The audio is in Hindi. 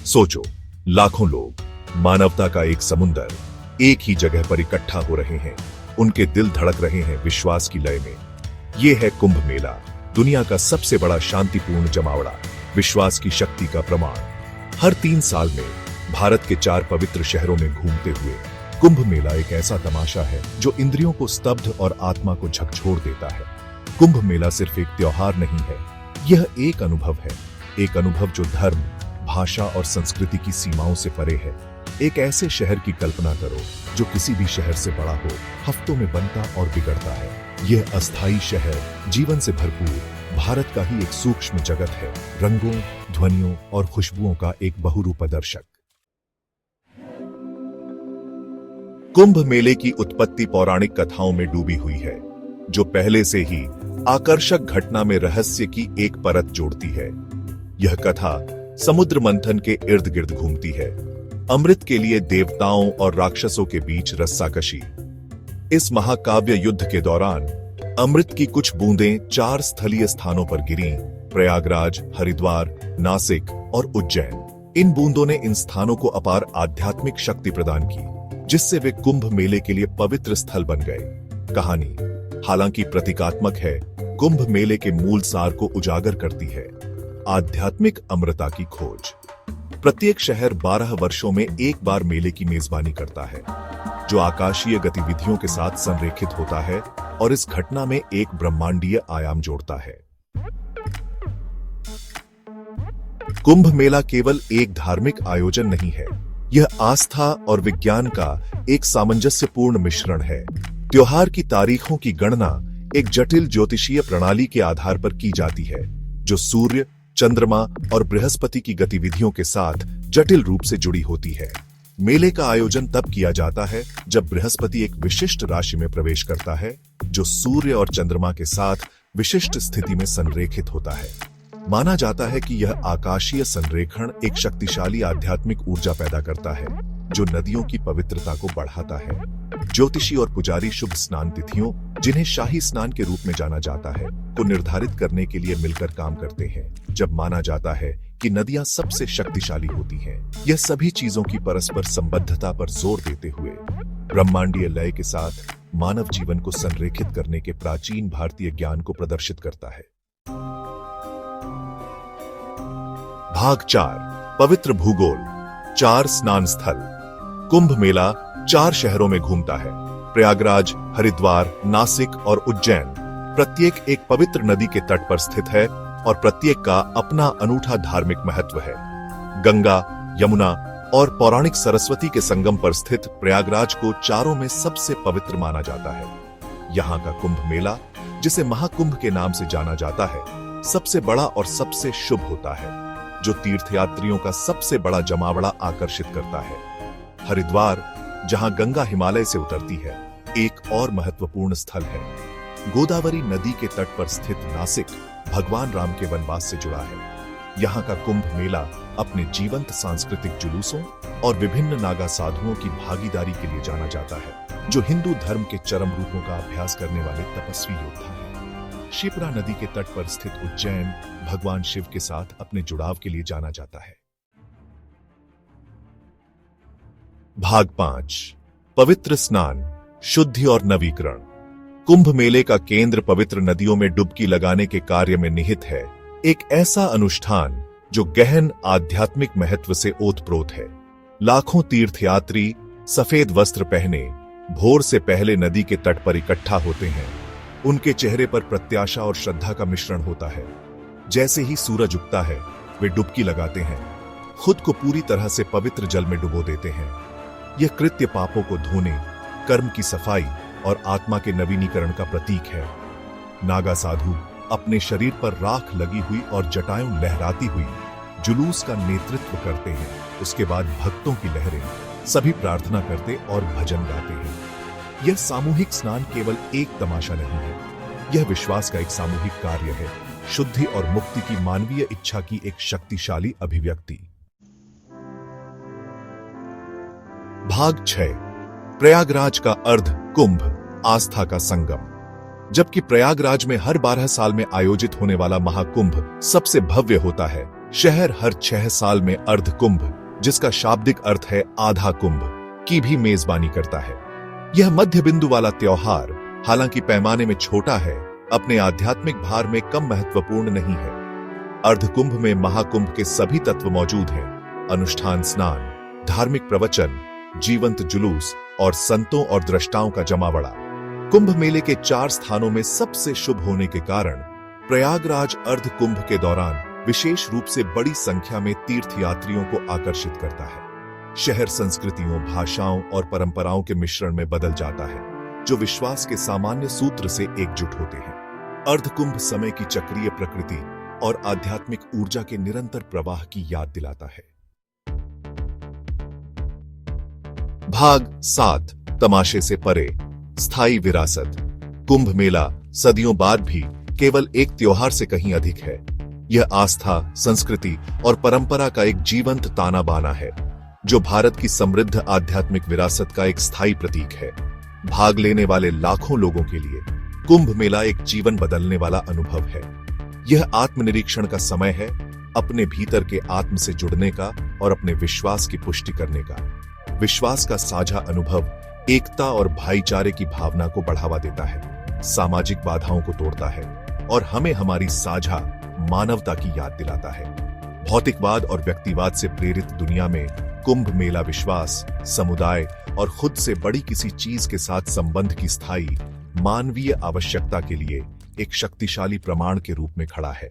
सोचो, लाखों लोग, मानवता का एक समुंदर एक ही जगह पर इकट्ठा हो रहे हैं। उनके दिल धड़क रहे हैं विश्वास की लय में। ये है कुंभ मेला, दुनिया का सबसे बड़ा शांतिपूर्ण जमावड़ा, विश्वास की शक्ति का प्रमाण। हर 3 साल में भारत के 4 पवित्र शहरों में घूमते हुए कुंभ मेला एक ऐसा तमाशा है जो इंद्रियों को स्तब्ध और आत्मा को झकझोर देता है। कुंभ मेला सिर्फ एक त्योहार नहीं है, यह एक अनुभव है, एक अनुभव जो धर्म, भाषा और संस्कृति की सीमाओं से परे है। एक ऐसे शहर की कल्पना करो जो किसी भी शहर से बड़ा हो, हफ्तों में बनता और बिगड़ता है। यह अस्थायी शहर जीवन से भरपूर भारत का ही एक सूक्ष्म जगत है, रंगों, ध्वनियों और खुशबुओं का एक बहुरूप दर्शक। कुंभ मेले की उत्पत्ति पौराणिक कथाओं में डूबी हुई है, जो पहले से ही आकर्षक घटना में रहस्य की एक परत जोड़ती है। यह कथा समुद्र मंथन के इर्द गिर्द घूमती है, अमृत के लिए देवताओं और राक्षसों के बीच रस्साकशी। इस महाकाव्य युद्ध के दौरान अमृत की कुछ बूंदें 4 स्थलीय स्थानों पर गिरीं, प्रयागराज, हरिद्वार, नासिक और उज्जैन। इन बूंदों ने इन स्थानों को अपार आध्यात्मिक शक्ति प्रदान की, जिससे वे कुंभ मेले के लिए पवित्र स्थल बन गए। कहानी हालांकि प्रतीकात्मक है, कुंभ मेले के मूल सार को उजागर करती है, आध्यात्मिक अमृता की खोज। प्रत्येक शहर 12 वर्षों में एक बार मेले की मेजबानी करता है, जो आकाशीय गतिविधियों के साथ संरेखित होता है और इस घटना में एक ब्रह्मांडीय आयाम जोड़ता है। कुंभ मेला केवल एक धार्मिक आयोजन नहीं है, यह आस्था और विज्ञान का एक सामंजस्यपूर्ण मिश्रण है। त्योहार की तारीखों की गणना एक जटिल ज्योतिषीय प्रणाली के आधार पर की जाती है, जो सूर्य, चंद्रमा और बृहस्पति की गतिविधियों के साथ जटिल रूप से जुड़ी होती है। मेले का आयोजन तब किया जाता है जब बृहस्पति एक विशिष्ट राशि में प्रवेश करता है, जो सूर्य और चंद्रमा के साथ विशिष्ट स्थिति में संरेखित होता है। माना जाता है कि यह आकाशीय संरेखण एक शक्तिशाली आध्यात्मिक ऊर्जा पैदा करता है, जो नदियों की पवित्रता को बढ़ाता है। ज्योतिषी और पुजारी शुभ स्नान तिथियों, जिन्हें शाही स्नान के रूप में जाना जाता है, को निर्धारित करने के लिए मिलकर काम करते हैं, जब माना जाता है कि नदियां सबसे शक्तिशाली होती हैं। यह सभी चीजों की परस्पर संबद्धता पर जोर देते हुए ब्रह्मांडीय लय के साथ मानव जीवन को संरेखित करने के प्राचीन भारतीय ज्ञान को प्रदर्शित करता है। भाग 4, पवित्र भूगोल। 4 स्नान स्थल। कुंभ मेला 4 शहरों में घूमता है, प्रयागराज, हरिद्वार, नासिक और उज्जैन। प्रत्येक एक पवित्र नदी के तट पर स्थित है और प्रत्येक का अपना अनूठा धार्मिक महत्व है। गंगा, यमुना और पौराणिक सरस्वती के संगम पर स्थित प्रयागराज को चारों में सबसे पवित्र माना जाता है। यहाँ का कुंभ मेला, जिसे महाकुंभ के नाम से जाना जाता है, सबसे बड़ा और सबसे शुभ होता है, जो तीर्थयात्रियों का सबसे बड़ा जमावड़ा आकर्षित करता है। हरिद्वार, जहां गंगा हिमालय से उतरती है, एक और महत्वपूर्ण स्थल है। गोदावरी नदी के तट पर स्थित नासिक भगवान राम के वनवास से जुड़ा है। यहाँ का कुंभ मेला अपने जीवंत सांस्कृतिक जुलूसों और विभिन्न नागा साधुओं की भागीदारी के लिए जाना जाता है, जो हिंदू धर्म के चरम रूपों का अभ्यास करने वाले तपस्वी योद्धा हैं। शिप्रा नदी के तट पर स्थित उज्जैन भगवान शिव के साथ अपने जुड़ाव के लिए जाना जाता है। भाग 5, पवित्र स्नान, शुद्धि और नवीकरण। कुंभ मेले का केंद्र पवित्र नदियों में डुबकी लगाने के कार्य में निहित है, एक ऐसा अनुष्ठान जो गहन आध्यात्मिक महत्व से ओतप्रोत है। लाखों तीर्थयात्री सफेद वस्त्र पहने भोर से पहले नदी के तट पर इकट्ठा होते हैं। उनके चेहरे पर प्रत्याशा और श्रद्धा का मिश्रण होता है। जैसे ही सूरज उगता है, वे डुबकी लगाते हैं, खुद को पूरी तरह से पवित्र जल में डुबो देते हैं। यह कृत्य पापों को धोने, कर्म की सफाई और आत्मा के नवीनीकरण का प्रतीक है। नागा साधु अपने शरीर पर राख लगी हुई और जटाएं लहराती हुई जुलूस का नेतृत्व करते हैं। उसके बाद भक्तों की लहरें सभी प्रार्थना करते और भजन गाते हैं। यह सामूहिक स्नान केवल एक तमाशा नहीं है, यह विश्वास का एक सामूहिक कार्य है, शुद्धि और मुक्ति की मानवीय इच्छा की एक शक्तिशाली अभिव्यक्ति। भाग 6, प्रयागराज का अर्ध कुंभ, आस्था का संगम। जबकि प्रयागराज में हर 12 साल में आयोजित होने वाला महाकुंभ सबसे भव्य होता है, शहर हर 6 साल में अर्ध कुंभ, जिसका शाब्दिक अर्थ है आधा कुंभ, की भी मेजबानी करता है। यह मध्य बिंदु वाला त्योहार हालांकि पैमाने में छोटा है, अपने आध्यात्मिक भार में कम महत्वपूर्ण नहीं है। अर्धकुंभ में महाकुंभ के सभी तत्व मौजूद हैं: अनुष्ठान स्नान, धार्मिक प्रवचन, जीवंत जुलूस और संतों और द्रष्टाओं का जमावड़ा। कुंभ मेले के 4 स्थानों में सबसे शुभ होने के कारण प्रयागराज अर्धकुंभ के दौरान विशेष रूप से बड़ी संख्या में तीर्थयात्रियों को आकर्षित करता है। शहर संस्कृतियों, भाषाओं और परंपराओं के मिश्रण में बदल जाता है, जो विश्वास के सामान्य सूत्र से एकजुट होते हैं। अर्धकुंभ समय की चक्रीय प्रकृति और आध्यात्मिक ऊर्जा के निरंतर प्रवाह की याद दिलाता है। भाग 7, तमाशे से परे, स्थायी विरासत। कुंभ मेला सदियों बाद भी केवल एक त्योहार से कहीं अधिक है। यह आस्था, संस्कृति और परंपरा का एक जीवंत ताना बाना है, जो भारत की समृद्ध आध्यात्मिक विरासत का एक स्थायी प्रतीक है। भाग लेने वाले लाखों लोगों के लिए कुंभ मेला एक जीवन बदलने वाला अनुभव है। यह आत्मनिरीक्षण का समय है, अपने भीतर के आत्म से जुड़ने का और अपने विश्वास की पुष्टि करने का। विश्वास का साझा अनुभव एकता और भाईचारे की भावना को बढ़ावा देता है, सामाजिक बाधाओं को तोड़ता है और हमें हमारी साझा मानवता की याद दिलाता है। भौतिकवाद और व्यक्तिवाद से प्रेरित दुनिया में कुंभ मेला विश्वास, समुदाय और खुद से बड़ी किसी चीज के साथ संबंध की स्थायी मानवीय आवश्यकता के लिए एक शक्तिशाली प्रमाण के रूप में खड़ा है।